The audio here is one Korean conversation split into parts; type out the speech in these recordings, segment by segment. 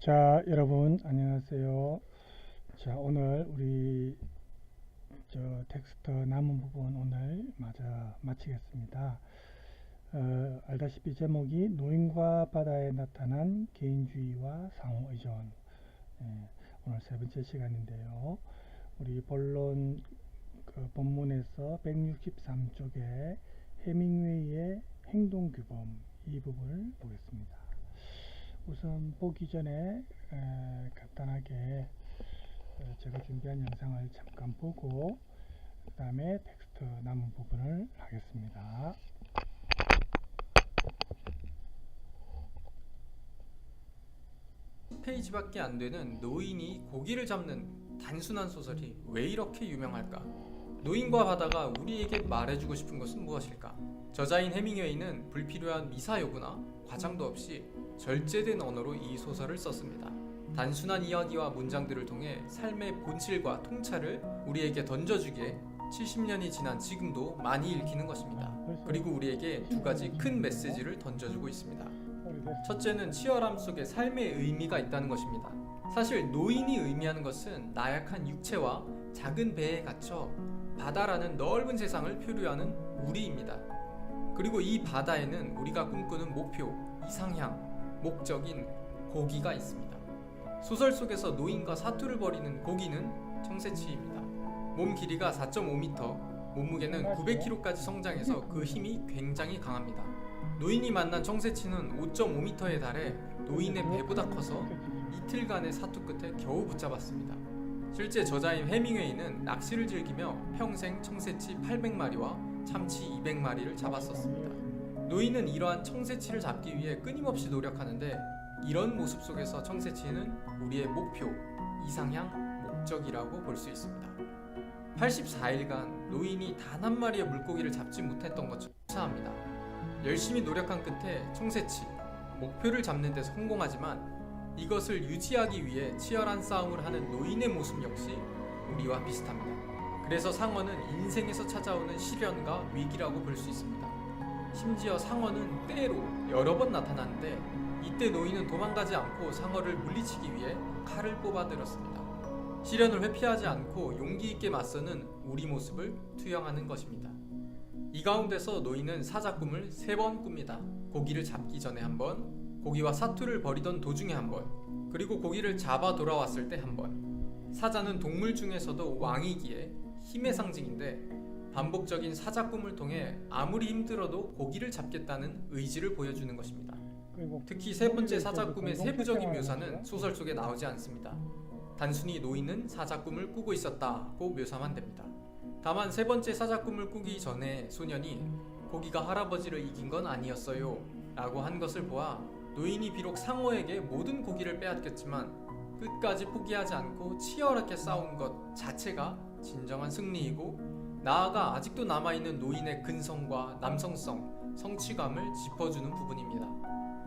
자, 여러분 안녕하세요. 자, 오늘 우리 텍스트 남은 부분 오늘 마치겠습니다. 알다시피 제목이 노인과 바다에 나타난 개인주의와 상호의존. 예, 오늘 세 번째 시간인데요. 우리 본론 본문에서 163쪽에 해밍웨이의 행동규범 이 부분을 보겠습니다. 우선 보기 전에 간단하게 제가 준비한 영상을 잠깐 보고 그 다음에 텍스트 남은 부분을 하겠습니다. 페이지밖에 안 되는 노인이 고기를 잡는 단순한 소설이 왜 이렇게 유명할까? 노인과 바다가 우리에게 말해주고 싶은 것은 무엇일까? 저자인 해밍웨이는 불필요한 미사 여구나 과장도 없이 절제된 언어로 이 소설을 썼습니다. 단순한 이야기와 문장들을 통해 삶의 본질과 통찰을 우리에게 던져주기에 70년이 지난 지금도 많이 읽히는 것입니다. 그리고 우리에게 두 가지 큰 메시지를 던져주고 있습니다. 첫째는 치열함 속에 삶의 의미가 있다는 것입니다. 사실 노인이 의미하는 것은 나약한 육체와 작은 배에 갇혀 바다라는 넓은 세상을 표류하는 우리입니다. 그리고 이 바다에는 우리가 꿈꾸는 목표, 이상향, 목적인 고기가 있습니다. 소설 속에서 노인과 사투를 벌이는 고기는 청새치입니다. 몸 길이가 4.5m, 몸무게는 900kg까지 성장해서 그 힘이 굉장히 강합니다. 노인이 만난 청새치는 5.5m에 달해 노인의 배보다 커서 이틀간의 사투 끝에 겨우 붙잡았습니다. 실제 저자인 해밍웨이는 낚시를 즐기며 평생 청새치 800마리와 참치 200마리를 잡았었습니다. 노인은 이러한 청새치를 잡기 위해 끊임없이 노력하는데 이런 모습 속에서 청새치는 우리의 목표, 이상향, 목적이라고 볼 수 있습니다. 84일간 노인이 단 한 마리의 물고기를 잡지 못했던 것처럼 유사합니다. 열심히 노력한 끝에 청새치, 목표를 잡는 데 성공하지만 이것을 유지하기 위해 치열한 싸움을 하는 노인의 모습 역시 우리와 비슷합니다. 그래서 상어는 인생에서 찾아오는 시련과 위기라고 볼 수 있습니다. 심지어 상어는 때로 여러 번 나타나는데 이때 노인은 도망가지 않고 상어를 물리치기 위해 칼을 뽑아들었습니다. 시련을 회피하지 않고 용기 있게 맞서는 우리 모습을 투영하는 것입니다. 이 가운데서 노인은 사자꿈을 3번 꿉니다. 고기를 잡기 전에 한 번, 고기와 사투를 벌이던 도중에 한 번, 그리고 고기를 잡아 돌아왔을 때 한 번. 사자는 동물 중에서도 왕이기에 힘의 상징인데 반복적인 사자꿈을 통해 아무리 힘들어도 고기를 잡겠다는 의지를 보여주는 것입니다. 특히 세 번째 사자꿈의 세부적인 묘사는 소설 속에 나오지 않습니다. 단순히 노인은 사자꿈을 꾸고 있었다고 묘사만 됩니다. 다만 세 번째 사자꿈을 꾸기 전에 소년이 고기가 할아버지를 이긴 건 아니었어요 라고 한 것을 보아 노인이 비록 상어에게 모든 고기를 빼앗겼지만 끝까지 포기하지 않고 치열하게 싸운 것 자체가 진정한 승리이고 나아가 아직도 남아있는 노인의 근성과 남성성, 성취감을 짚어주는 부분입니다.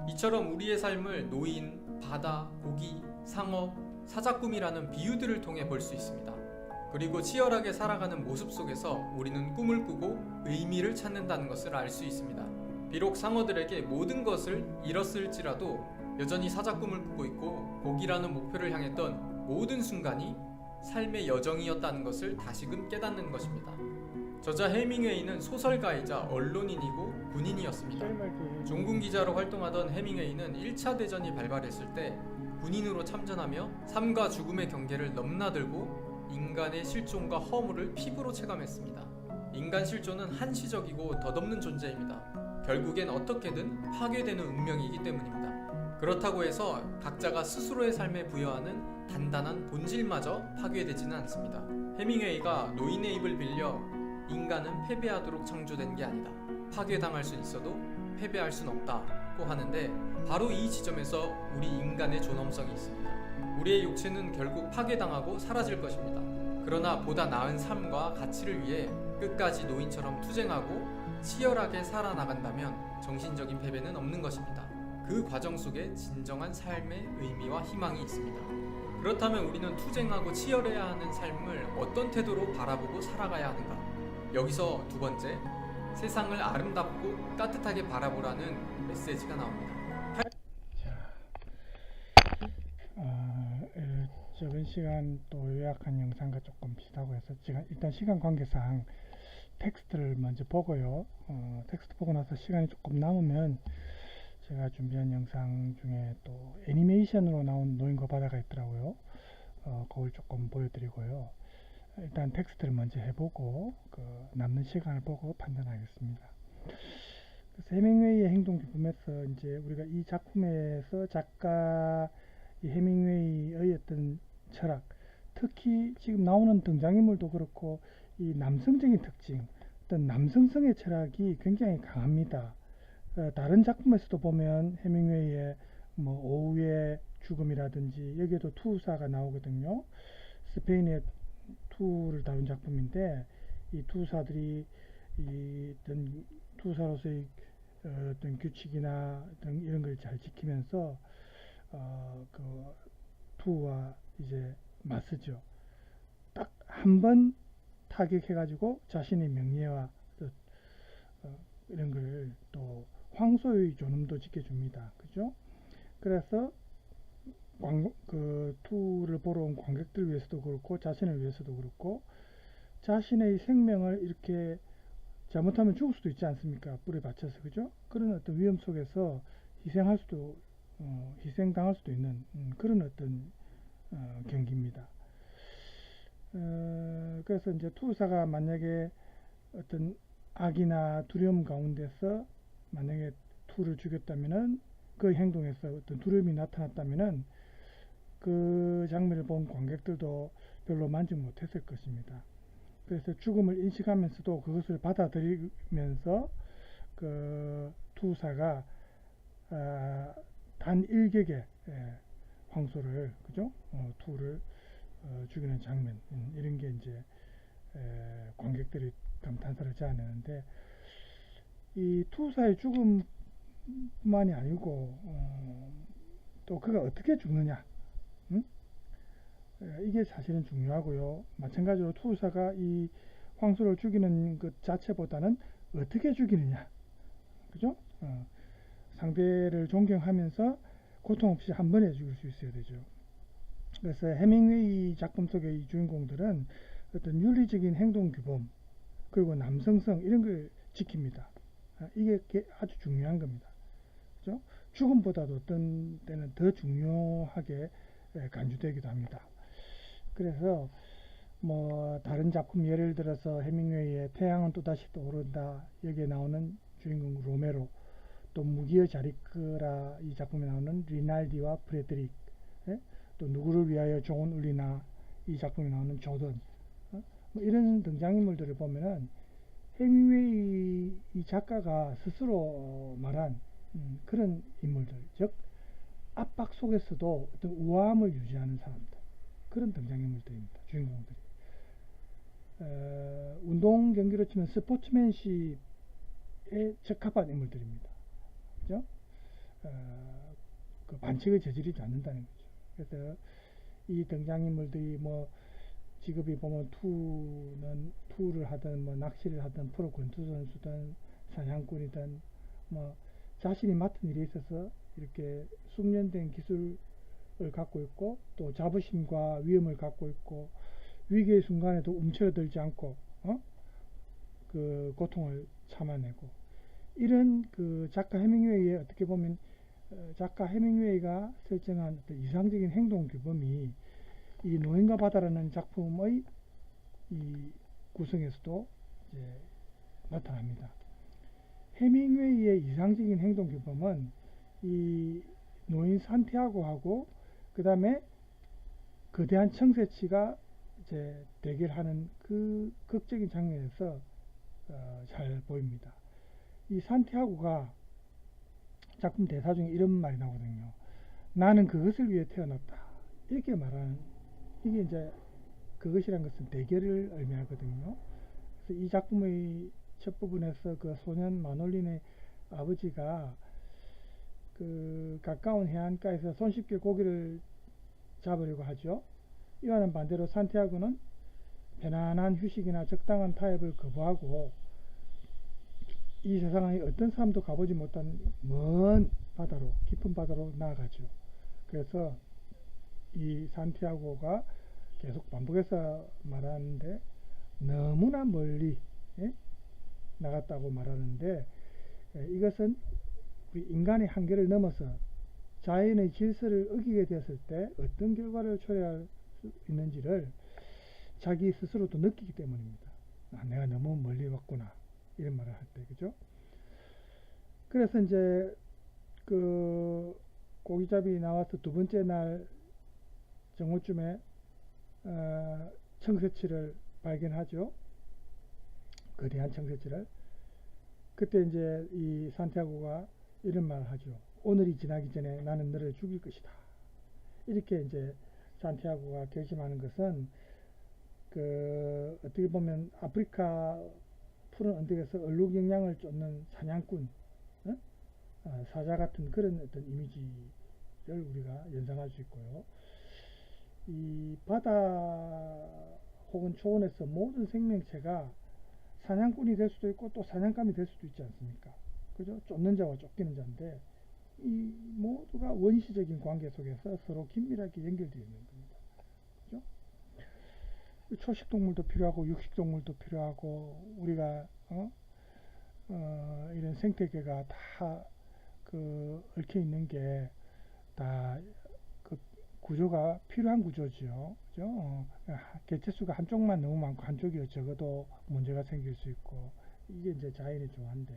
이처럼 우리의 삶을 노인, 바다, 고기, 상어, 사자꿈이라는 비유들을 통해 볼 수 있습니다. 그리고 치열하게 살아가는 모습 속에서 우리는 꿈을 꾸고 의미를 찾는다는 것을 알 수 있습니다. 비록 상어들에게 모든 것을 잃었을지라도 여전히 사자꿈을 꾸고 있고 고기라는 목표를 향했던 모든 순간이 삶의 여정이었다는 것을 다시금 깨닫는 것입니다. 저자 해밍웨이는 소설가이자 언론인이고 군인이었습니다. 종군 기자로 활동하던 해밍웨이는 1차 대전이 발발했을 때 군인으로 참전하며 삶과 죽음의 경계를 넘나들고 인간의 실존과 허물을 피부로 체감했습니다. 인간 실존은 한시적이고 덧없는 존재입니다. 결국엔 어떻게든 파괴되는 운명이기 때문입니다. 그렇다고 해서 각자가 스스로의 삶에 부여하는 단단한 본질마저 파괴되지는 않습니다. 해밍웨이가 노인의 입을 빌려 인간은 패배하도록 창조된 게 아니다. 파괴당할 순 있어도 패배할 순 없다고 하는데 바로 이 지점에서 우리 인간의 존엄성이 있습니다. 우리의 육체는 결국 파괴당하고 사라질 것입니다. 그러나 보다 나은 삶과 가치를 위해 끝까지 노인처럼 투쟁하고 치열하게 살아나간다면 정신적인 패배는 없는 것입니다. 그 과정 속에 진정한 삶의 의미와 희망이 있습니다. 그렇다면 우리는 투쟁하고 치열해야 하는 삶을 어떤 태도로 바라보고 살아가야 하는가? 여기서 두 번째, 세상을 아름답고 따뜻하게 바라보라는 메시지가 나옵니다. 저번 시간 또 요약한 영상과 조금 비슷하고 해서 제가 일단 시간 관계상 텍스트를 먼저 보고요. 텍스트 보고 나서 시간이 조금 남으면 제가 준비한 영상 중에 또 애니메이션으로 나온 노인과 바다가 있더라고요. 그걸 조금 보여드리고요. 일단 텍스트를 먼저 해보고 그 남는 시간을 보고 판단하겠습니다. 그래서 해밍웨이의 행동규범에서 이제 우리가 이 작품에서 작가 이 해밍웨이의 어떤 철학, 특히 지금 나오는 등장인물도 그렇고 이 남성적인 특징, 어떤 남성성의 철학이 굉장히 강합니다. 다른 작품에서도 보면 해밍웨이의 뭐 오후의 죽음이라든지 여기에도 투사가 나오거든요. 스페인의 투를 다룬 작품인데 이 투사들이 이 어떤 투사로서의 어떤 규칙이나 어떤 이런 걸 잘 지키면서 그 투와 이제 맞서죠. 딱 한 번 타격해가지고 자신의 명예와 이런 걸 또 황소의 존엄도 지켜줍니다. 그죠? 그래서 그 투를 보러 온 관객들 위해서도 그렇고 자신을 위해서도 그렇고 자신의 생명을 이렇게 잘못하면 죽을 수도 있지 않습니까? 불에 받쳐서 그죠? 그런 어떤 위험 속에서 희생할 수도 희생당할 수도 있는 그런 어떤 경기입니다. 그래서 이제 투사가 만약에 어떤 악이나 두려움 가운데서 만약에 투를 죽였다면은 그 행동에서 어떤 두려움이 나타났다면은 그 장면을 본 관객들도 별로 만족 못했을 것입니다. 그래서 죽음을 인식하면서도 그것을 받아들이면서 그 투사가 단 일격에 황소를 그죠? 투를 죽이는 장면 이런 게 이제 관객들이 감탄사를 자아내는데 이 투사의 죽음만이 아니고 또 그가 어떻게 죽느냐 이게 사실은 중요하고요. 마찬가지로 투사가 이 황소를 죽이는 것 자체보다는 어떻게 죽이느냐 그죠? 상대를 존경하면서 고통 없이 한 번에 죽일 수 있어야 되죠. 그래서 해밍웨이 작품 속의 이 주인공들은 어떤 윤리적인 행동 규범 그리고 남성성 이런 걸 지킵니다. 이게 아주 중요한 겁니다. 그죠? 죽음보다도 어떤 때는 더 중요하게 간주되기도 합니다. 그래서 뭐 다른 작품 예를 들어서 해밍웨이의 태양은 또다시 떠오른다 여기에 나오는 주인공 로메로 또 무기의 자리크라 이 작품에 나오는 리날디와 프레드릭 또 누구를 위하여 종은 울리나 이 작품에 나오는 조던 뭐 이런 등장인물들을 보면은 해밍웨이 이 작가가 스스로 말한 그런 인물들 즉 압박 속에서도 어떤 우아함을 유지하는 사람들 그런 등장인물들입니다. 주인공들이 운동 경기로 치면 스포츠맨십에 적합한 인물들입니다. 그죠? 그 반칙을 저지르지 않는다는 거죠. 그래서 이 등장인물들이 뭐 직업이 보면 투를 하든 뭐 낚시를 하든 프로 권투 선수든 사냥꾼이든 뭐 자신이 맡은 일에 있어서 이렇게 숙련된 기술을 갖고 있고 또 자부심과 위험을 갖고 있고 위기의 순간에도 움츠러들지 않고 그 고통을 참아내고 이런 그 작가 해밍웨이의 어떻게 보면 작가 해밍웨이가 설정한 어떤 이상적인 행동 규범이 이 노인과 바다라는 작품의 이 구성에서도 이제 나타납니다. 해밍웨이의 이상적인 행동 규범은 이 노인 산티아고하고 그 다음에 거대한 청새치가 이제 대결하는 그 극적인 장면에서 잘 보입니다. 이 산티아고가 작품 대사 중에 이런 말이 나오거든요. 나는 그것을 위해 태어났다. 이렇게 말하는 이게 이제 그것이란 것은 대결을 의미하거든요. 그래서 이 작품의 첫 부분에서 그 소년 마놀린의 아버지가 그 가까운 해안가에서 손쉽게 고기를 잡으려고 하죠. 이와는 반대로 산티아고는 편안한 휴식이나 적당한 타협을 거부하고 이 세상의 어떤 사람도 가보지 못한 먼 바다로 깊은 바다로 나아가죠. 그래서 이 산티아고가 계속 반복해서 말하는데 너무나 멀리 나갔다고 말하는데 이것은 우리 인간의 한계를 넘어서 자연의 질서를 어기게 되었을 때 어떤 결과를 초래할 수 있는지를 자기 스스로도 느끼기 때문입니다. 내가 너무 멀리 왔구나 이런 말을 할 때, 그죠? 그래서 이제 그 고기잡이 나와서 두 번째 날 정오쯤에 청새치를 발견하죠. 거대한 청새치를. 그때 이제 이 산티아고가 이런 말을 하죠. 오늘이 지나기 전에 나는 너를 죽일 것이다. 이렇게 이제 산티아고가 결심하는 것은 그 어떻게 보면 아프리카 푸른 언덕에서 얼룩영양을 쫓는 사냥꾼, 사자 같은 그런 어떤 이미지를 우리가 연상할 수 있고요. 이 바다 혹은 초원에서 모든 생명체가 사냥꾼이 될 수도 있고 또 사냥감이 될 수도 있지 않습니까? 그죠? 쫓는 자와 쫓기는 자인데 이 모두가 원시적인 관계 속에서 서로 긴밀하게 연결되어 있는 겁니다. 그죠? 초식 동물도 필요하고 육식 동물도 필요하고 우리가 이런 생태계가 다 그 얽혀 있는 게 다 그 구조가 필요한 구조지요. 그죠? 개체수가 한쪽만 너무 많고 한쪽이 적어도 문제가 생길 수 있고 이게 이제 자연의 조화인데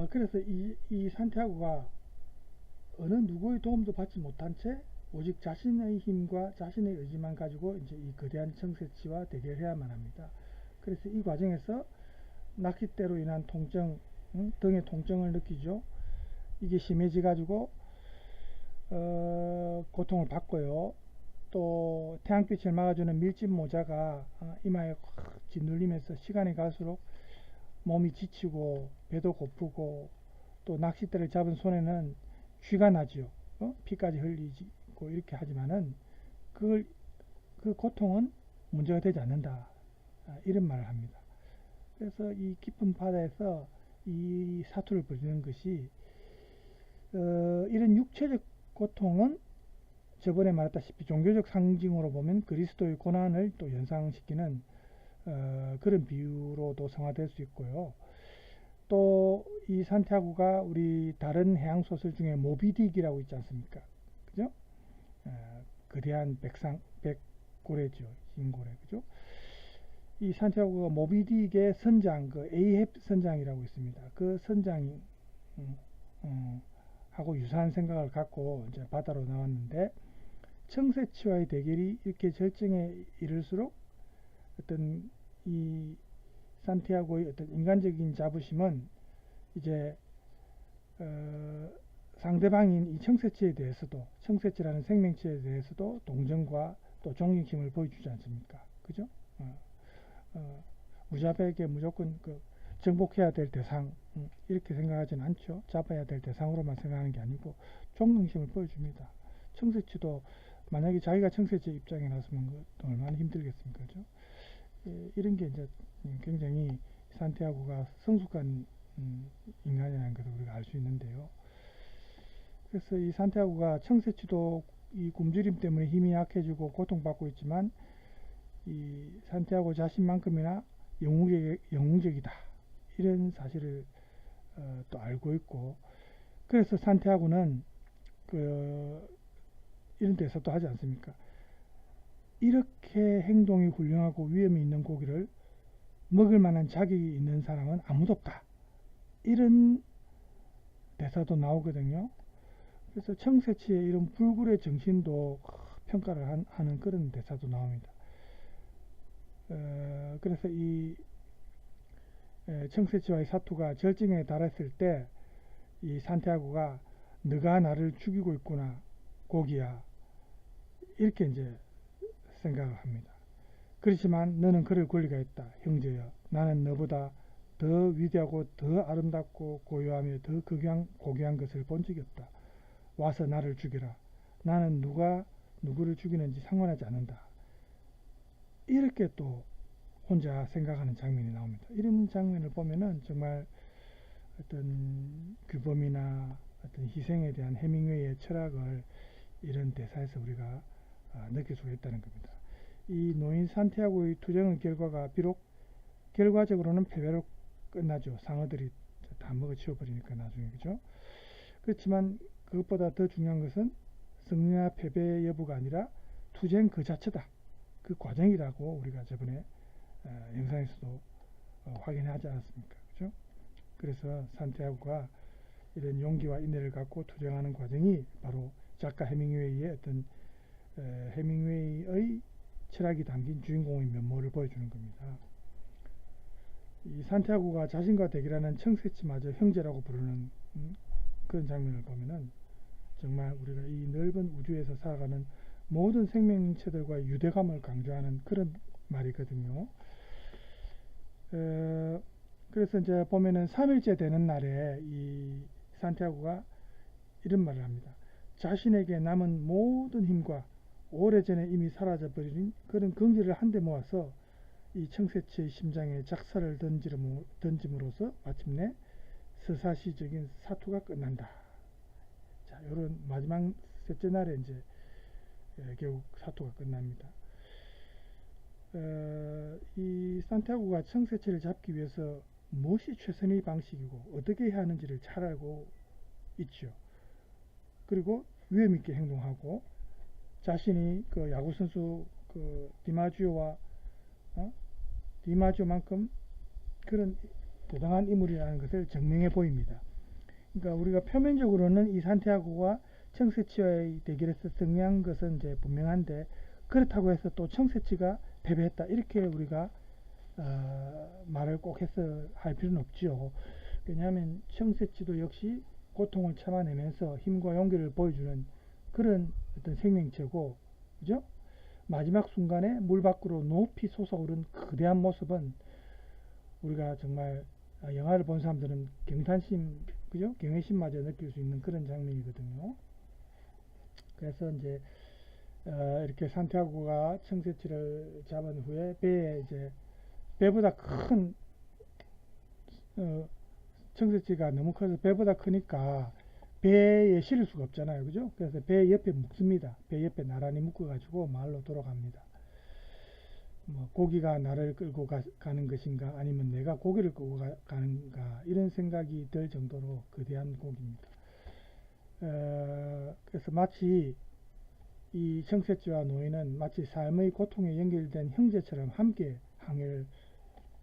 그래서 이 산티아고가 어느 누구의 도움도 받지 못한 채 오직 자신의 힘과 자신의 의지만 가지고 이제 이 거대한 청새치와 대결해야만 합니다. 그래서 이 과정에서 낚싯대로 인한 통증, 등의 통증을 느끼죠. 이게 심해져 가지고 고통을 받고요. 또 태양빛을 막아주는 밀짚 모자가 이마에 확 짓눌리면서 시간이 갈수록 몸이 지치고 배도 고프고 또 낚싯대를 잡은 손에는 쥐가 나지요. 피까지 흘리고 이렇게 하지만은 그 고통은 문제가 되지 않는다. 이런 말을 합니다. 그래서 이 깊은 바다에서 이 사투를 벌이는 것이 이런 육체적 고통은 저번에 말했다시피 종교적 상징으로 보면 그리스도의 고난을 또 연상시키는 그런 비유로도 성화될 수 있고요. 또 이 산티아고가 우리 다른 해양 소설 중에 모비딕이라고 있지 않습니까? 그죠? 거대한 백고래죠. 흰 고래. 그죠? 이 산티아고가 모비딕의 선장, 그 에이헵 선장이라고 있습니다. 그 선장이 하고 유사한 생각을 갖고 이제 바다로 나왔는데 청새치와의 대결이 이렇게 절정에 이를수록 어떤 이 산티아고의 어떤 인간적인 자부심은 이제 상대방인 이 청새치에 대해서도 청새치라는 생명체에 대해서도 동정과 또 존경심을 보여주지 않습니까? 그죠? 무자백에 무조건 그 정복해야 될 대상 이렇게 생각하지는 않죠. 잡아야 될 대상으로만 생각하는 게 아니고 존경심을 보여줍니다. 청새치도 만약에 자기가 청새치 입장에 나서면 얼마나 힘들겠습니까? 그죠? 이런 게 이제 굉장히 산티아고가 성숙한 인간이라는 것을 우리가 알 수 있는데요. 그래서 이 산티아고가 청새치도 이 굶주림 때문에 힘이 약해지고 고통받고 있지만 이 산티아고 자신만큼이나 영웅적이다 이런 사실을 또 알고 있고 그래서 산티아고는 이런 대사도 하지 않습니까? 이렇게 행동이 훌륭하고 위험이 있는 고기를 먹을 만한 자격이 있는 사람은 아무도 없다. 이런 대사도 나오거든요. 그래서 청새치의 이런 불굴의 정신도 평가를 하는 그런 대사도 나옵니다. 그래서 이 청새치와의 사투가 절정에 달했을 때 이 산티아고가 너가 나를 죽이고 있구나 고기야 이렇게 이제 생각을 합니다. 그렇지만 너는 그럴 권리가 있다 형제여 나는 너보다 더 위대하고 더 아름답고 고요하며 더 고귀한 것을 본 적이 없다. 와서 나를 죽여라. 나는 누가 누구를 죽이는지 상관하지 않는다. 이렇게 또 혼자 생각하는 장면이 나옵니다. 이런 장면을 보면은 정말 어떤 규범이나 어떤 희생에 대한 해밍웨이의 철학을 이런 대사에서 우리가 느낄 수가 있다는 겁니다. 이 노인 산티아고의 투쟁의 결과가 비록 결과적으로는 패배로 끝나죠. 상어들이 다 먹어치워 버리니까 나중에, 그죠? 그렇지만 그것보다 더 중요한 것은 승리나 패배 여부가 아니라 투쟁 그 자체다. 그 과정이라고 우리가 저번에 영상에서도 확인하지 않았습니까? 그죠? 그래서 산티아고가 이런 용기와 인내를 갖고 투쟁하는 과정이 바로 작가 해밍웨이의 어떤 해밍웨이의 철학이 담긴 주인공의 면모를 보여주는 겁니다. 이 산티아고가 자신과 대결하는 청새치마저 형제라고 부르는 그런 장면을 보면은 정말 우리가 이 넓은 우주에서 살아가는 모든 생명체들과의 유대감을 강조하는 그런 말이거든요. 그래서 이제 보면은 3일째 되는 날에 이 산티아고가 이런 말을 합니다. 자신에게 남은 모든 힘과 오래전에 이미 사라져버린 그런 긍지를 한데 모아서 이 청새치의 심장에 작사를 던짐으로써 마침내 서사시적인 사투가 끝난다. 자, 이런 마지막 셋째 날에 이제 결국 사투가 끝납니다. 이 산티아고가 청새치를 잡기 위해서 무엇이 최선의 방식이고 어떻게 해야 하는지를 잘 알고 있죠. 그리고 위험 있게 행동하고 자신이 그 야구 선수 그 디마지오만큼 그런 대단한 인물이라는 것을 증명해 보입니다. 그러니까 우리가 표면적으로는 이 산티아고가 청새치와의 대결에서 승리한 것은 이제 분명한데 그렇다고 해서 또 청새치가 패배했다 이렇게 우리가 말을 꼭 해서 할 필요는 없죠. 왜냐하면 청새치도 역시 고통을 참아내면서 힘과 용기를 보여주는 그런 어떤 생명체고, 그죠? 마지막 순간에 물 밖으로 높이 솟아오른 거대한 모습은 우리가 정말 영화를 본 사람들은 경탄심, 그죠? 경외심마저 느낄 수 있는 그런 장면이거든요. 그래서 이제 이렇게 산티아고가 청새치를 잡은 후에 배에 이제 배보다 큰 청새치가 너무 커서 배보다 크니까 배에 실을 수가 없잖아요, 그죠? 그래서 배 옆에 묶습니다. 배 옆에 나란히 묶어가지고 마을로 돌아갑니다. 뭐 고기가 나를 끌고 가는 것인가 아니면 내가 고기를 끌고 가는가 이런 생각이 들 정도로 거대한 고기입니다. 그래서 마치 이 청새치와 노인은 마치 삶의 고통에 연결된 형제처럼 함께 항해를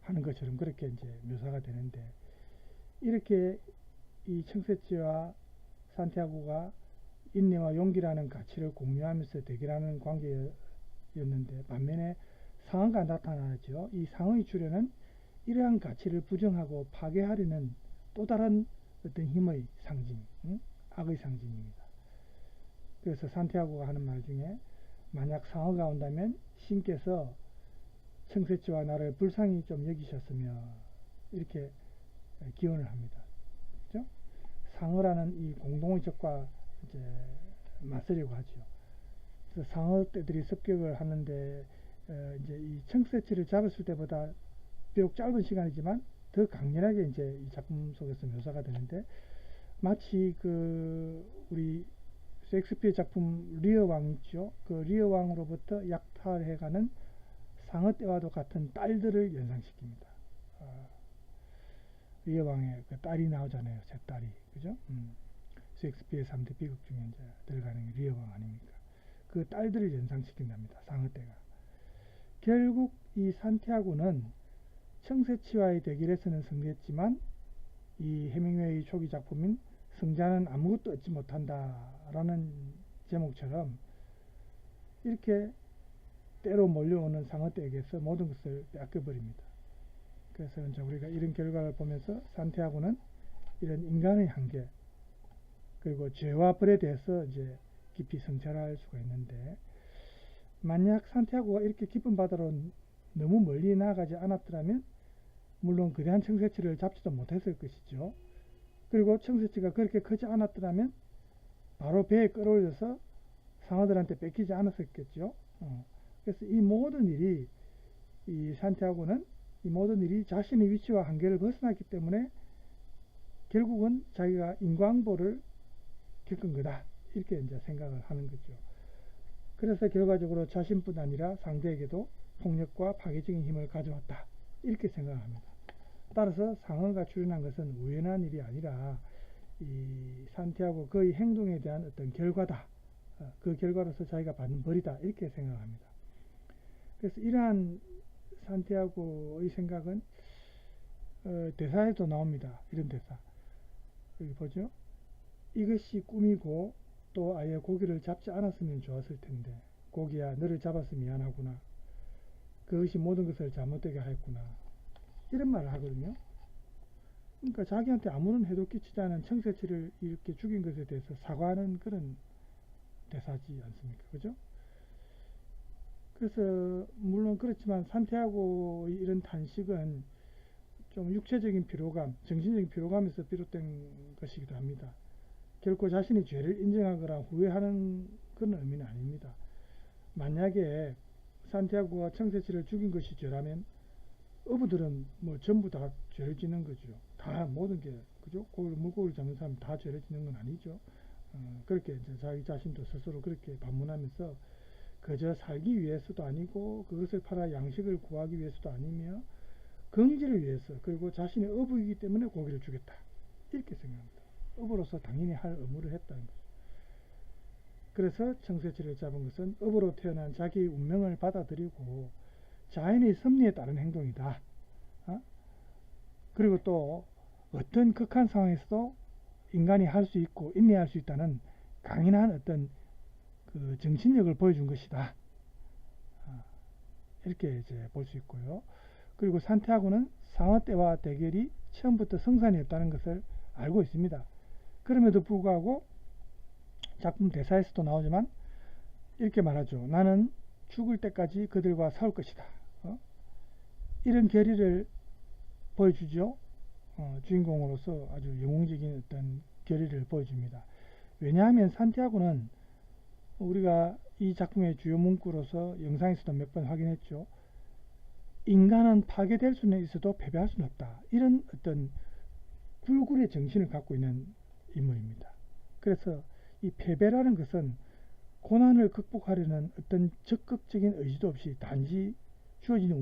하는 것처럼 그렇게 이제 묘사가 되는데, 이렇게 이 청새치와 산티아고가 인내와 용기라는 가치를 공유하면서 대결하는 관계였는데, 반면에 상어가 나타나죠. 이 상어의 출현은 이러한 가치를 부정하고 파괴하려는 또 다른 어떤 힘의 상징, 악의 상징입니다. 그래서 산티아고가 하는 말 중에 만약 상어가 온다면 신께서 청새치와 나를 불쌍히 좀 여기셨으며 이렇게 기원을 합니다. 그렇죠? 상어라는 이 공동의 적과 이제 맞서려고 하죠. 그래서 상어 떼들이 습격을 하는데 이제 이 청새치를 잡았을 때보다 비록 짧은 시간이지만 더 강렬하게 이제 이 작품 속에서 묘사가 되는데, 마치 그 우리 셰익스피어 작품 리어 왕 있죠. 그 리어 왕으로부터 약탈해가는 상어 떼와도 같은 딸들을 연상시킵니다. 리어 왕의 그 딸이 나오잖아요. 제 딸이, 그죠? 셰익스피어 3대 비극 중에 이제 들어가는 게 리어 왕 아닙니까? 그 딸들을 연상시킨답니다. 상어 떼가. 결국 이 산티아고는 청새치와의 대결에서는 승리했지만 이 해밍웨이 초기 작품인 승자는 아무것도 얻지 못한다 라는 제목처럼 이렇게 때로 몰려오는 상어떼에게서 모든 것을 뺏겨버립니다. 그래서 이제 우리가 이런 결과를 보면서 산티아고는 이런 인간의 한계 그리고 죄와 벌에 대해서 이제 깊이 성찰할 수가 있는데, 만약 산티아고가 이렇게 깊은 바다로 너무 멀리 나아가지 않았더라면 물론 거대한 청새치를 잡지도 못했을 것이죠. 그리고 청새치가 그렇게 크지 않았더라면 바로 배에 끌어올려서 상어들한테 뺏기지 않았었겠죠. 그래서 이 모든 일이 이 산티아고는 이 모든 일이 자신의 위치와 한계를 벗어났기 때문에 결국은 자기가 인광보를 겪은 거다. 이렇게 이제 생각을 하는 거죠. 그래서 결과적으로 자신뿐 아니라 상대에게도 폭력과 파괴적인 힘을 가져왔다. 이렇게 생각합니다. 따라서 상어가 출현한 것은 우연한 일이 아니라 이 산티아고 그의 행동에 대한 어떤 결과다. 그 결과로서 자기가 받는 벌이다. 이렇게 생각합니다. 그래서 이러한 산티아고의 생각은 대사에도 나옵니다. 이런 대사. 여기 보죠. 이것이 꿈이고 또 아예 고기를 잡지 않았으면 좋았을 텐데 고기야 너를 잡아서 미안하구나. 그것이 모든 것을 잘못되게 하였구나. 이런 말을 하거든요. 그러니까 자기한테 아무런 해도 끼치지 않은 청새치를 이렇게 죽인 것에 대해서 사과하는 그런 대사지 않습니까? 그죠? 그래서 물론 그렇지만 산티아고의 이런 탄식은 좀 육체적인 피로감, 정신적인 피로감에서 비롯된 것이기도 합니다. 결코 자신이 죄를 인정하거나 후회하는 그런 의미는 아닙니다. 만약에 산티아고가 청새치를 죽인 것이 죄라면 어부들은 뭐 전부 다 죄를 짓는 거죠. 다 모든 게 그죠? 물고기를 잡는 사람 다 죄를 짓는 건 아니죠. 그렇게 이제 자기 자신도 스스로 그렇게 반문하면서 그저 살기 위해서도 아니고 그것을 팔아 양식을 구하기 위해서도 아니며 경제를 위해서 그리고 자신의 어부이기 때문에 고기를 주겠다. 이렇게 생각합니다. 어부로서 당연히 할 의무를 했다는 거죠. 그래서 청새치를 잡은 것은 어부로 태어난 자기의 운명을 받아들이고 자연의 섭리에 따른 행동이다. 그리고 또 어떤 극한 상황에서도 인간이 할 수 있고 인내할 수 있다는 강인한 어떤 그 정신력을 보여준 것이다. 이렇게 이제 볼 수 있고요. 그리고 산티아고는 상어 떼와 대결이 처음부터 성산이었다는 것을 알고 있습니다. 그럼에도 불구하고 작품 대사에서도 나오지만 이렇게 말하죠. 나는 죽을 때까지 그들과 싸울 것이다. 이런 결의를 보여주죠. 주인공으로서 아주 영웅적인 어떤 결의를 보여줍니다. 왜냐하면 산티아고는 우리가 이 작품의 주요 문구로서 영상에서도 몇 번 확인했죠. 인간은 파괴될 수는 있어도 패배할 수는 없다. 이런 어떤 굴굴의 정신을 갖고 있는 인물입니다. 그래서 이 패배라는 것은 고난을 극복하려는 어떤 적극적인 의지도 없이 단지 주어진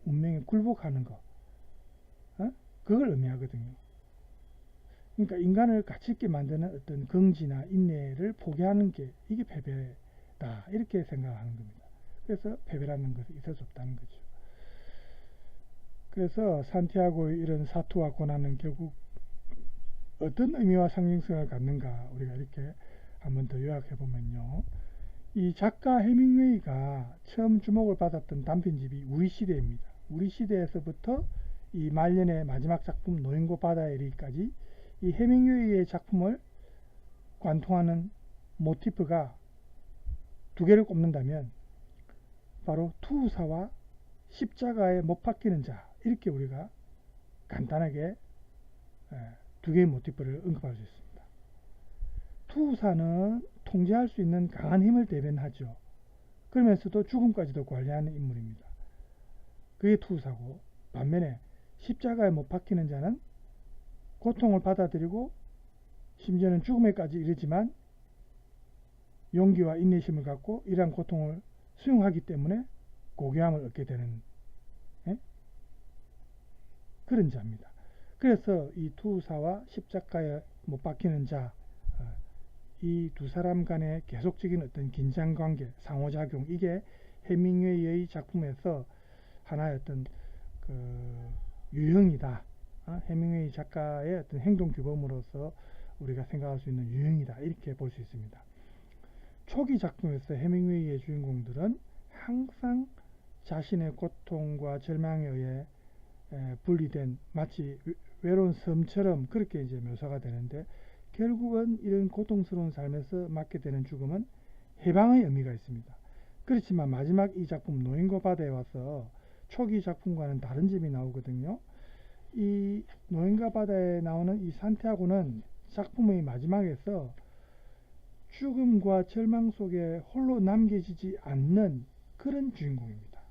운명에 굴복하는 것, 그걸 의미하거든요. 그러니까 인간을 가치 있게 만드는 어떤 긍지나 인내를 포기하는 게 이게 패배다 이렇게 생각하는 겁니다. 그래서 패배라는 것이 있을 수 없다는 거죠. 그래서 산티아고의 이런 사투와 고난은 결국 어떤 의미와 상징성을 갖는가 우리가 이렇게 한번 더 요약해 보면요. 이 작가 해밍웨이가 처음 주목을 받았던 단편집이 우리 시대입니다. 우리 시대에서부터 이 말년의 마지막 작품 노인과 바다에 이르기까지 이 해밍웨이의 작품을 관통하는 모티프가 두 개를 꼽는다면 바로 투사와 십자가에 못 박히는 자, 이렇게 우리가 간단하게 두 개의 모티프를 언급할 수 있습니다. 투사는 통제할 수 있는 강한 힘을 대변하죠. 그러면서도 죽음까지도 관리하는 인물입니다. 그게 투사고, 반면에 십자가에 못 박히는 자는 고통을 받아들이고 심지어는 죽음에까지 이르지만 용기와 인내심을 갖고 이러한 고통을 수용하기 때문에 고귀함을 얻게 되는 그런 자입니다. 그래서 이 투사와 십자가에 못 박히는 자, 이 두 사람 간의 계속적인 어떤 긴장관계, 상호작용, 이게 해밍웨이의 작품에서 하나의 어떤 그 유형이다. 해밍웨이 작가의 어떤 행동 규범으로서 우리가 생각할 수 있는 유형이다. 이렇게 볼 수 있습니다. 초기 작품에서 해밍웨이의 주인공들은 항상 자신의 고통과 절망에 의해 분리된 마치 외로운 섬처럼 그렇게 이제 묘사가 되는데, 결국은 이런 고통스러운 삶에서 맞게 되는 죽음은 해방의 의미가 있습니다. 그렇지만 마지막 이 작품 노인과 바다에 와서 초기 작품과는 다른 점이 나오거든요. 이 노인과 바다에 나오는 이 산티아고는 작품의 마지막에서 죽음과 절망 속에 홀로 남겨지지 않는 그런 주인공입니다.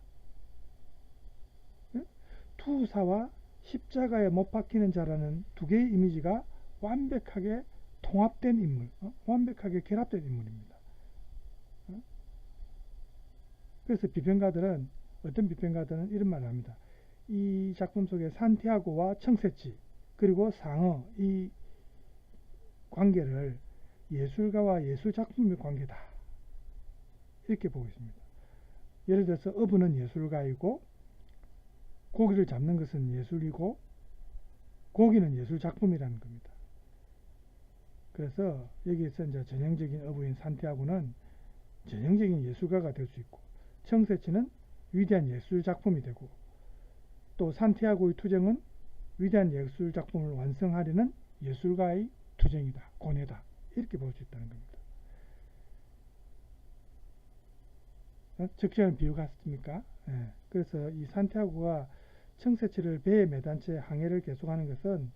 투사와 십자가에 못 박히는 자라는 두 개의 이미지가 완벽하게 통합된 인물, 완벽하게 결합된 인물입니다. 그래서 비평가들은, 어떤 비평가들은 이런 말을 합니다. 이 작품 속에 산티아고와 청새치 그리고 상어, 이 관계를 예술가와 예술작품의 관계다, 이렇게 보고 있습니다. 예를 들어서 어부는 예술가이고, 고기를 잡는 것은 예술이고, 고기는 예술작품이라는 겁니다. 그래서 여기에서 이제 전형적인 어부인 산티아고는 전형적인 예술가가 될 수 있고, 청새치는 위대한 예술작품이 되고, 또 산티아고의 투정은 위대한 예술작품을 완성하려는 예술가의 투정이다, 고뇌다, 이렇게 볼 수 있다는 겁니다. 적절한 비유 같습니까? 예. 그래서 이 산티아고가 청새치를 배에 매단 채 항해를 계속하는 것은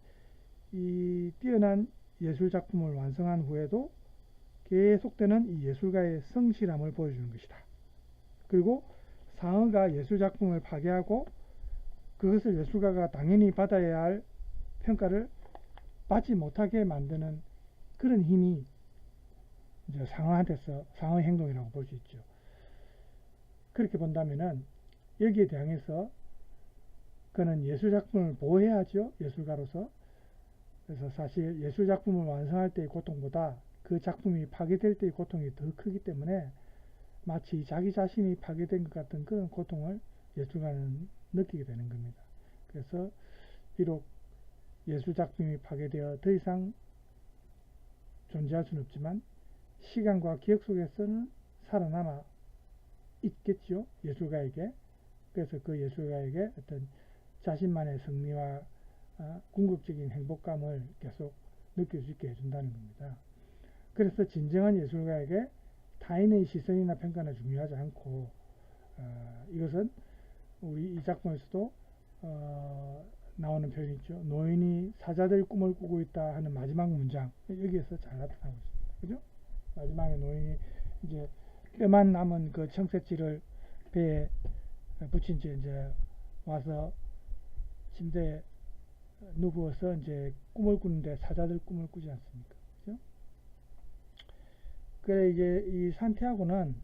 이 뛰어난 예술작품을 완성한 후에도 계속되는 이 예술가의 성실함을 보여주는 것이다. 그리고 상어가 예술작품을 파괴하고 그것을 예술가가 당연히 받아야 할 평가를 받지 못하게 만드는 그런 힘이 이제 상어한테서 상어의 행동이라고 볼 수 있죠. 그렇게 본다면은 여기에 대항해서 그는 예술작품을 보호해야죠, 예술가로서. 그래서 사실 예술작품을 완성할 때의 고통보다 그 작품이 파괴될 때의 고통이 더 크기 때문에 마치 자기 자신이 파괴된 것 같은 그런 고통을 예술가는 느끼게 되는 겁니다. 그래서 비록 예술작품이 파괴되어 더 이상 존재할 수는 없지만 시간과 기억 속에서는 살아남아 있겠죠, 예술가에게. 그래서 그 예술가에게 어떤 자신만의 승리와 궁극적인 행복감을 계속 느낄 수 있게 해준다는 겁니다. 그래서 진정한 예술가에게 타인의 시선이나 평가는 중요하지 않고, 이것은 우리 이 작품에서도 나오는 표현이 있죠. 노인이 사자들 꿈을 꾸고 있다 하는 마지막 문장, 여기에서 잘 나타나고 있습니다. 그죠? 마지막에 노인이 이제 뼈만 남은 그 청새치를 배에 붙인 채 이제 와서 침대에 누워서 이제 꿈을 꾸는데 사자들 꿈을 꾸지 않습니까? 그죠? 그래, 이제 이 산티아고는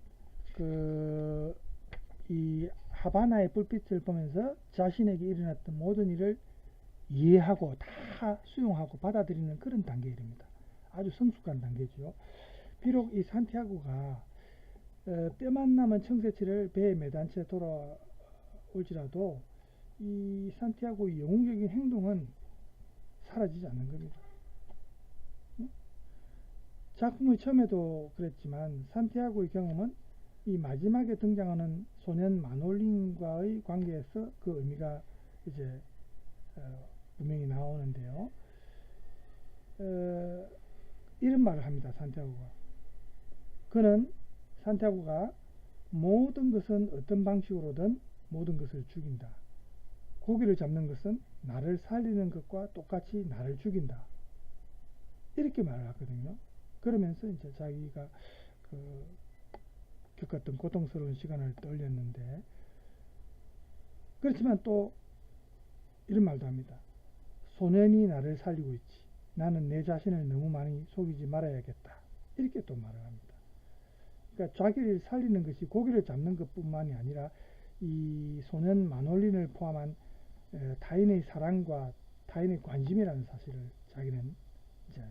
이 하바나의 불빛을 보면서 자신에게 일어났던 모든 일을 이해하고 다 수용하고 받아들이는 그런 단계에 이릅니다. 아주 성숙한 단계죠. 비록 이 산티아고가 뼈만 남은 청새치를 배에 매단 채 돌아올지라도 이 산티아고의 영웅적인 행동은 사라지지 않는 겁니다. 작품의 처음에도 그랬지만 산티아고의 경험은 이 마지막에 등장하는 소년 마놀린과의 관계에서 그 의미가 이제 분명히 나오는데요. 이런 말을 합니다, 산티아고가. 산티아고가 모든 것은 어떤 방식으로든 모든 것을 죽인다. 고기를 잡는 것은 나를 살리는 것과 똑같이 나를 죽인다, 이렇게 말을 하거든요. 그러면서 이제 자기가 겪었던 고통스러운 시간을 떠올렸는데, 그렇지만 또 이런 말도 합니다. 소년이 나를 살리고 있지, 나는 내 자신을 너무 많이 속이지 말아야겠다, 이렇게 또 말을 합니다. 그러니까 자기를 살리는 것이 고기를 잡는 것뿐만이 아니라 이 소년 마놀린을 포함한 타인의 사랑과 타인의 관심이라는 사실을 자기는 이제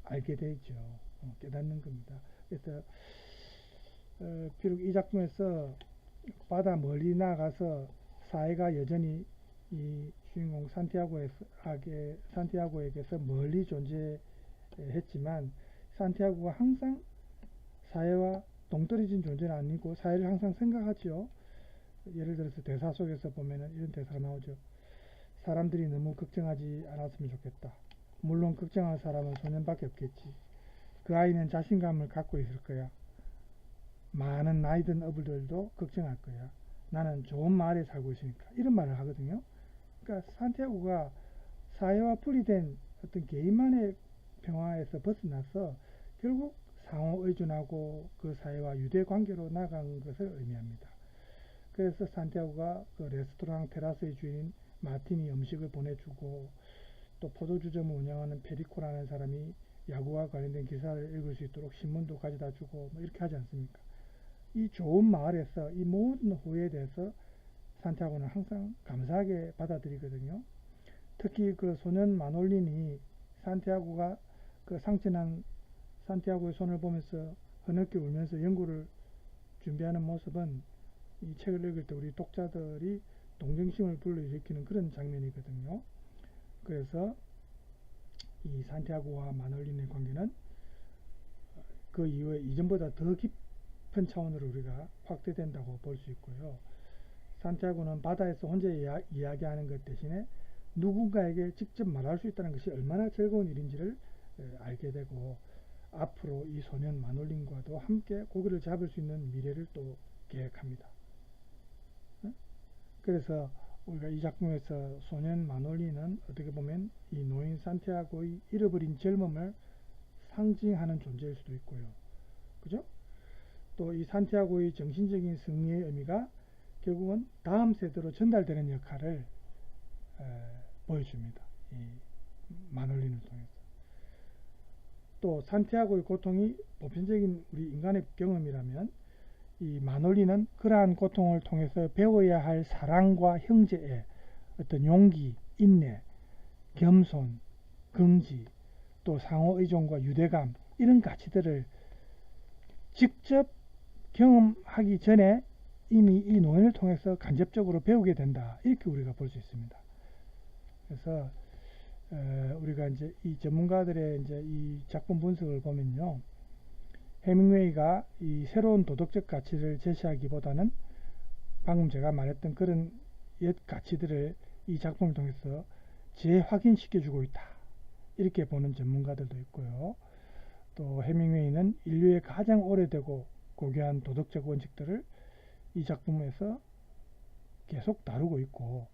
알게 되죠. 깨닫는 겁니다. 그래서 비록 이 작품에서 바다 멀리 나가서 사회가 여전히 이 주인공 산티아고에게서 멀리 존재했지만, 산티아고가 항상 사회와 동떨어진 존재는 아니고 사회를 항상 생각하죠. 예를 들어서 대사 속에서 보면은 이런 대사가 나오죠. 사람들이 너무 걱정하지 않았으면 좋겠다. 물론 걱정할 사람은 소년밖에 없겠지. 그 아이는 자신감을 갖고 있을 거야. 많은 나이 든 어부들도 걱정할 거야. 나는 좋은 마을에 살고 있으니까, 이런 말을 하거든요. 그러니까 산티아고가 사회와 분리된 어떤 개인만의 평화에서 벗어나서 결국 상호 의존하고 그 사회와 유대 관계로 나간 것을 의미합니다. 그래서 산티아고가 그 레스토랑 테라스의 주인 마틴이 음식을 보내주고, 또 포도주점을 운영하는 페리코라는 사람이 야구와 관련된 기사를 읽을 수 있도록 신문도 가져다 주고 뭐 이렇게 하지 않습니까? 이 좋은 마을에서 이 모든 호의에 대해서 산티아고는 항상 감사하게 받아들이거든요. 특히 그 소년 마놀린이 산티아고가 그 상처난 산티아고의 손을 보면서 흐느껴 울면서 연구를 준비하는 모습은 이 책을 읽을 때 우리 독자들이 동정심을 불러일으키는 그런 장면이거든요. 그래서 이 산티아고와 마놀린의 관계는 그 이후에 이전보다 더 깊은 차원으로 우리가 확대된다고 볼 수 있고요. 산티아고는 바다에서 혼자 이야기하는 것 대신에 누군가에게 직접 말할 수 있다는 것이 얼마나 즐거운 일인지를 알게 되고, 앞으로 이 소년 마놀린과도 함께 고기를 잡을 수 있는 미래를 또 계획합니다. 그래서 우리가 이 작품에서 소년 마놀린은 어떻게 보면 이 노인 산티아고의 잃어버린 젊음을 상징하는 존재일 수도 있고요. 그죠? 또 이 산티아고의 정신적인 승리의 의미가 결국은 다음 세대로 전달되는 역할을 보여줍니다. 이 마놀린을 통해서. 또 산티아고의 고통이 보편적인 우리 인간의 경험이라면 이 마놀린은 그러한 고통을 통해서 배워야 할 사랑과 형제애, 어떤 용기, 인내, 겸손, 긍지, 또 상호의존과 유대감, 이런 가치들을 직접 경험하기 전에 이미 이 노인을 통해서 간접적으로 배우게 된다, 이렇게 우리가 볼 수 있습니다. 그래서 우리가 이제 이 전문가들의 이제 이 작품 분석을 보면요, 해밍웨이가 이 새로운 도덕적 가치를 제시하기보다는 방금 제가 말했던 그런 옛 가치들을 이 작품을 통해서 재확인시켜주고 있다, 이렇게 보는 전문가들도 있고요. 또 해밍웨이는 인류의 가장 오래되고 고귀한 도덕적 원칙들을 이 작품에서 계속 다루고 있고,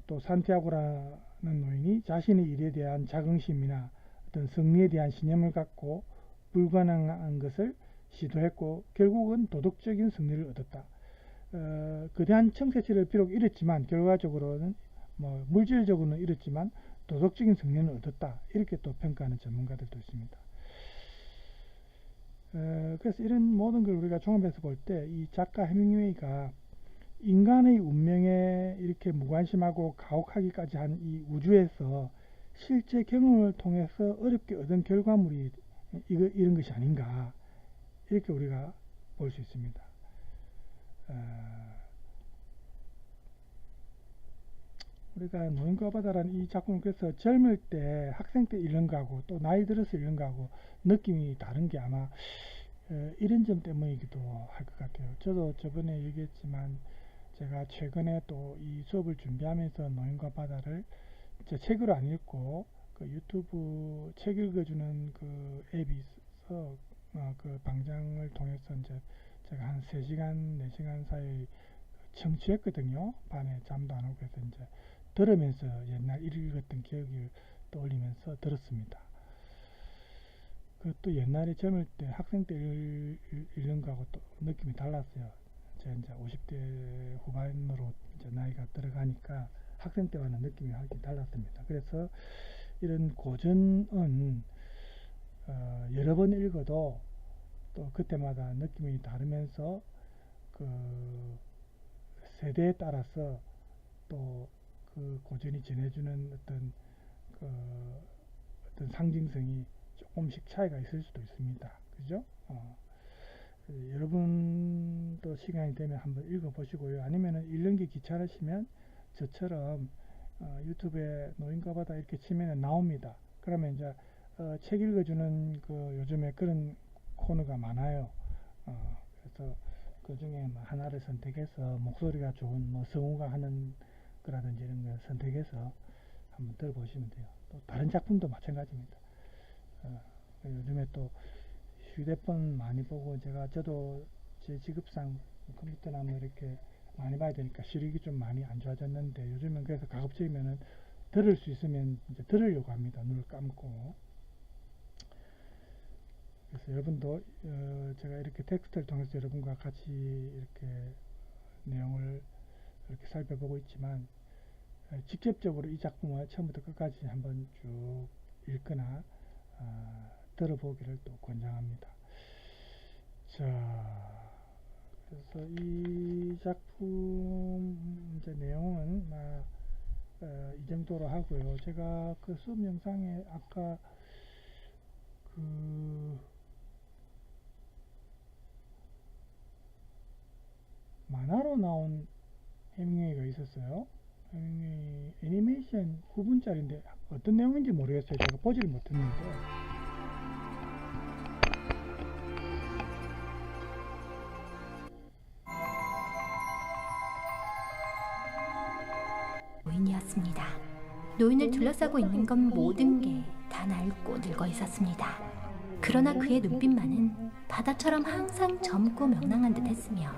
또 산티아고라는 노인이 자신의 일에 대한 자긍심이나 어떤 승리에 대한 신념을 갖고 불가능한 것을 시도했고 결국은 도덕적인 승리를 얻었다. 거대한 청새치를 비록 잃었지만 결과적으로는 물질적으로는 잃었지만 도덕적인 승리는 얻었다, 이렇게 또 평가하는 전문가들도 있습니다. 그래서 이런 모든 걸 우리가 종합해서 볼 때 이 작가 해밍웨이가 인간의 운명에 이렇게 무관심하고 가혹하기까지 한 이 우주에서 실제 경험을 통해서 어렵게 얻은 결과물이 이런 것이 아닌가, 이렇게 우리가 볼 수 있습니다. 우리가 노인과 바다라는 이 작품을 그래서 젊을 때, 학생 때 읽는 거하고 또 나이 들어서 읽는 거하고 느낌이 다른 게 아마 이런 점 때문이기도 할 것 같아요. 저도 저번에 얘기했지만 제가 최근에 또 이 수업을 준비하면서 노인과 바다를 제 책으로 안 읽고 그 유튜브 책 읽어주는 그 앱이 있어서 그 방장을 통해서 이제 제가 한 3시간, 4시간 사이 청취했거든요. 밤에 잠도 안 오고 해서 이제 들으면서 옛날 읽었던 기억을 떠올리면서 들었습니다. 그것도 옛날에 젊을 때 학생 때 읽는 거하고 또 느낌이 달랐어요. 제가 이제 50대 후반으로 이제 나이가 들어가니까 학생 때와는 느낌이 확실히 달랐습니다. 그래서 이런 고전은 여러 번 읽어도 또 그때마다 느낌이 다르면서 그 세대에 따라서 또 그 고전이 전해주는 어떤 상징성이 조금씩 차이가 있을 수도 있습니다. 그죠? 여러분도 시간이 되면 한번 읽어보시고요. 아니면 읽는 게 귀찮으시면 저처럼 유튜브에 노인과 바다 이렇게 치면 나옵니다. 그러면 이제 책 읽어주는 그 요즘에 그런 코너가 많아요. 그래서 그 중에 하나를 선택해서 목소리가 좋은 성우가 하는 거라든지 이런 걸 선택해서 한번 들어보시면 돼요. 또 다른 작품도 마찬가지입니다. 요즘에 또 휴대폰 많이 보고 저도 제 직업상 컴퓨터나 뭐 이렇게 많이 봐야 되니까 시력이 좀 많이 안 좋아졌는데 요즘은 그래서 가급적이면은 들을 수 있으면 이제 들으려고 합니다. 눈을 감고. 그래서 여러분도 제가 이렇게 텍스트를 통해서 여러분과 같이 이렇게 내용을 이렇게 살펴보고 있지만 직접적으로 이 작품을 처음부터 끝까지 한번 쭉 읽거나 들어보기를 또 권장합니다. 자, 그래서 이 작품 이제 내용은 이 정도로 하고요. 제가 그 수업 영상에 아까 그 만화로 나온 해밍웨이가 있었어요. 해밍웨이 애니메이션 9분짜리인데 어떤 내용인지 모르겠어요. 제가 보지를 못했는데. 노인이었습니다. 노인을 둘러싸고 있는 건 모든 게 다 낡고 늙어 있었습니다. 그러나 그의 눈빛만은 바다처럼 항상 젊고 명랑한 듯 했으며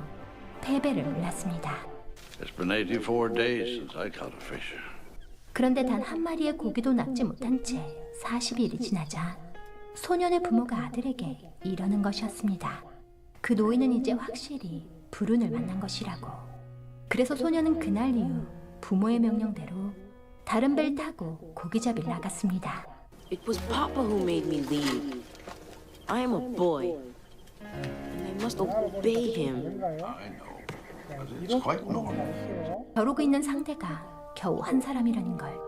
패배를 몰랐습니다. It's been 84 days since I caught a fish. 그런데 단 한 마리의 고기도 낚지 못한 채 40일이 지나자 소년의 부모가 아들에게 이러는 것이었습니다. 그 노인은 이제 확실히 불운을 만난 것이라고. 그래서 소년은 그날 이후 부모의 명령대로 다른 배를 타고 고기잡이를 나갔습니다. It was Papa who made me leave. I am a boy, and I must obey him. I know, but it's quite normal. 벼르고 있는 상대가 겨우 한 사람이라는 걸,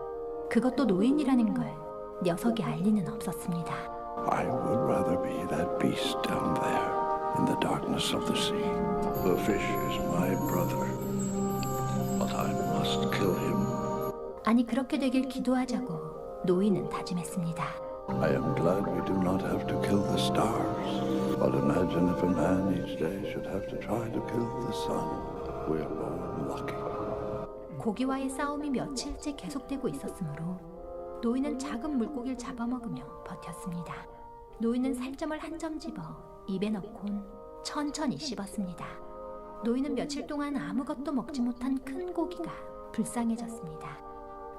그것도 노인이라는 걸 녀석이 알 리는 없었습니다. I would rather be that beast down there in the darkness of the sea. The fish is my brother, but I must kill him. 아니 그렇게 되길 기도하자고 노인은 다짐했습니다. I am glad we do not have to kill the stars. But imagine if a man each day should have to try to kill the sun. We are born lucky. 고기와의 싸움이 며칠째 계속되고 있었으므로 노인은 작은 물고기를 잡아먹으며 버텼습니다. 노인은 살점을 한 점 집어 입에 넣곤 천천히 씹었습니다. 노인은 며칠 동안 아무것도 먹지 못한 큰 고기가 불쌍해졌습니다.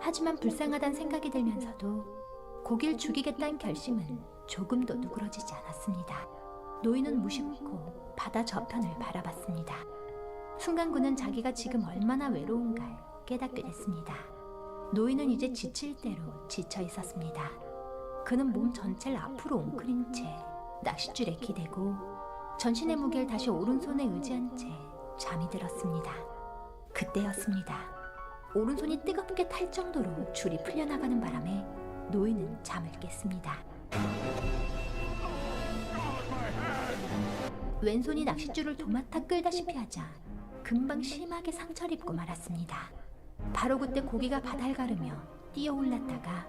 하지만 불쌍하단 생각이 들면서도 고기를 죽이겠다는 결심은 조금도 누그러지지 않았습니다. 노인은 무심코 바다 저편을 바라봤습니다. 순간 그는 자기가 지금 얼마나 외로운가를 깨닫게 됐습니다. 노인은 이제 지칠 대로 지쳐 있었습니다. 그는 몸 전체를 앞으로 웅크린 채 낚싯줄에 기대고 전신의 무게를 다시 오른손에 의지한 채 잠이 들었습니다. 그때였습니다. 오른손이 뜨겁게 탈 정도로 줄이 풀려나가는 바람에 노인은 잠을 깼습니다. 왼손이 낚싯줄을 도맡아 끌다시피 하자 금방 심하게 상처를 입고 말았습니다. 바로 그때 고기가 바다를 가르며 뛰어올랐다가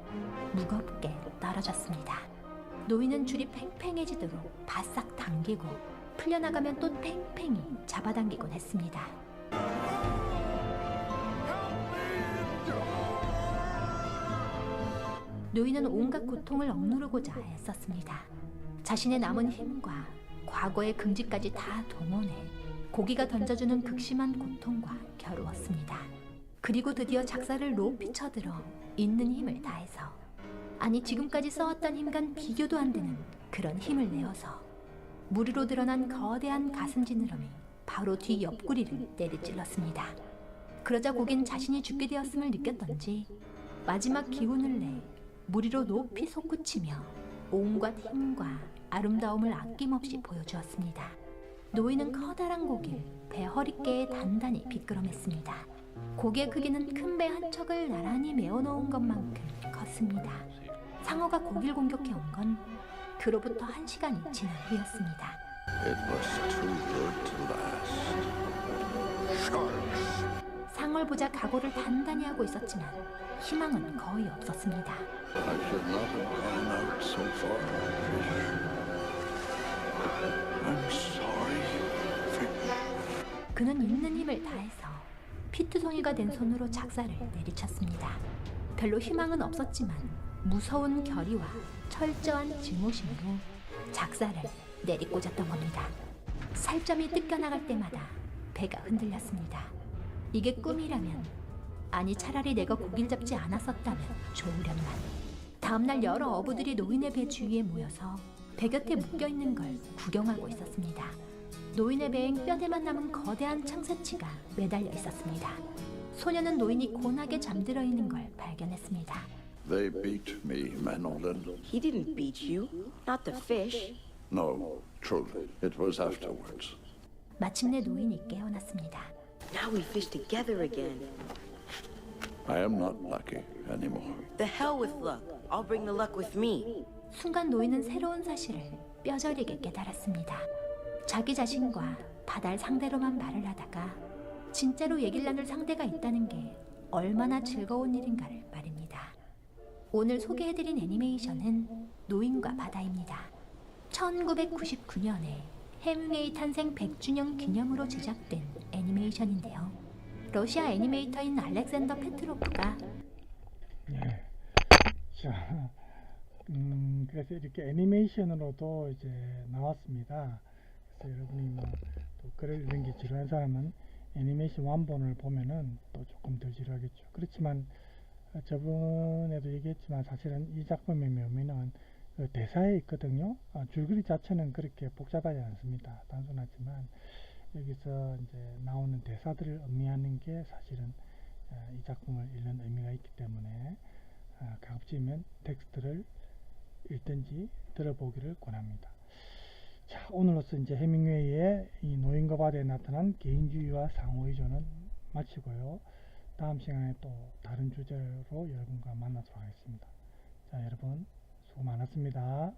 무겁게 떨어졌습니다. 노인은 줄이 팽팽해지도록 바싹 당기고 풀려나가면 또 팽팽히 잡아당기곤 했습니다. 노인은 온갖 고통을 억누르고자 애썼습니다. 자신의 남은 힘과 과거의 긍지까지 다 동원해 고기가 던져주는 극심한 고통과 겨루었습니다. 그리고 드디어 작사를 높이 쳐들어 있는 힘을 다해서, 아니 지금까지 써왔던 힘과는 비교도 안 되는 그런 힘을 내어서 물 위로 드러난 거대한 가슴 지느러미 바로 뒤 옆구리를 내리찔렀습니다. 그러자 고기는 자신이 죽게 되었음을 느꼈던지 마지막 기운을 내 물 위로 높이 솟구치며 온갖 힘과 아름다움을 아낌없이 보여주었습니다. 노인은 커다란 고기를 배 허리께에 단단히 비끄럼했습니다. 고기의 크기는 큰 배 한 척을 나란히 메어놓은 것만큼 컸습니다. 상어가 고기를 공격해 온 건 그로부터 1시간이 지난 후였습니다. It was too good to last. 상어를 보자 각오를 단단히 하고 있었지만 희망은 거의 없었습니다. I should not have gone out so far, fish. I'm sorry, fish. 그는 있는 힘을 다해서 피투성이가 된 손으로 작사를 내리쳤습니다. 별로 희망은 없었지만 무서운 결의와 철저한 증오심으로 작사를 내리꽂았던 겁니다. 살점이 뜯겨나갈 때마다 배가 흔들렸습니다. 이게 꿈이라면, 아니 차라리 내가 고기를 잡지 않았었다면 좋으련만. 다음날 여러 어부들이 노인의 배 주위에 모여서 배 곁에 묶여있는 걸 구경하고 있었습니다. 노인의 배엔 뼈대만 남은 거대한 창새치가 매달려 있었습니다. 소녀는 노인이 고나게 잠들어 있는 걸 발견했습니다. They beat me, Manolin. He didn't beat you, not the fish. No, truly, it was afterwards. 마침내 노인이 깨어났습니다. Now we fish together again. I am not lucky anymore. The hell with luck. I'll bring the luck with me. 순간 노인은 새로운 사실을 뼈저리게 깨달았습니다. 자기 자신과 바다를 상대로만 말을 하다가 진짜로 얘기를 나눌 상대가 있다는 게 얼마나 즐거운 일인가를 말입니다. 오늘 소개해드린 애니메이션은 노인과 바다입니다. 1999년에 해밍웨이 탄생 100주년 기념으로 제작된 애니메이션인데요. 러시아 애니메이터인 알렉산더 페트로프가 네. 자, 그래서 이렇게 애니메이션으로도 이제 나왔습니다. 그래서 여러분이 또 글을 읽는 게 지루한 사람은 애니메이션 완본을 보면은 또 조금 덜 지루하겠죠. 그렇지만 저번에도 얘기했지만 사실은 이 작품의 묘미는 그 대사에 있거든요. 줄거리 자체는 그렇게 복잡하지 않습니다. 단순하지만 여기서 이제 나오는 대사들을 의미하는 게 사실은 이 작품을 읽는 의미가 있기 때문에 가급적이면 텍스트를 읽든지 들어보기를 권합니다. 자, 오늘로써 이제 해밍웨이의 이 노인과 바다에 나타난 개인주의와 상호의존은 마치고요. 다음 시간에 또 다른 주제로 여러분과 만나도록 하겠습니다. 자, 여러분 수고 많았습니다.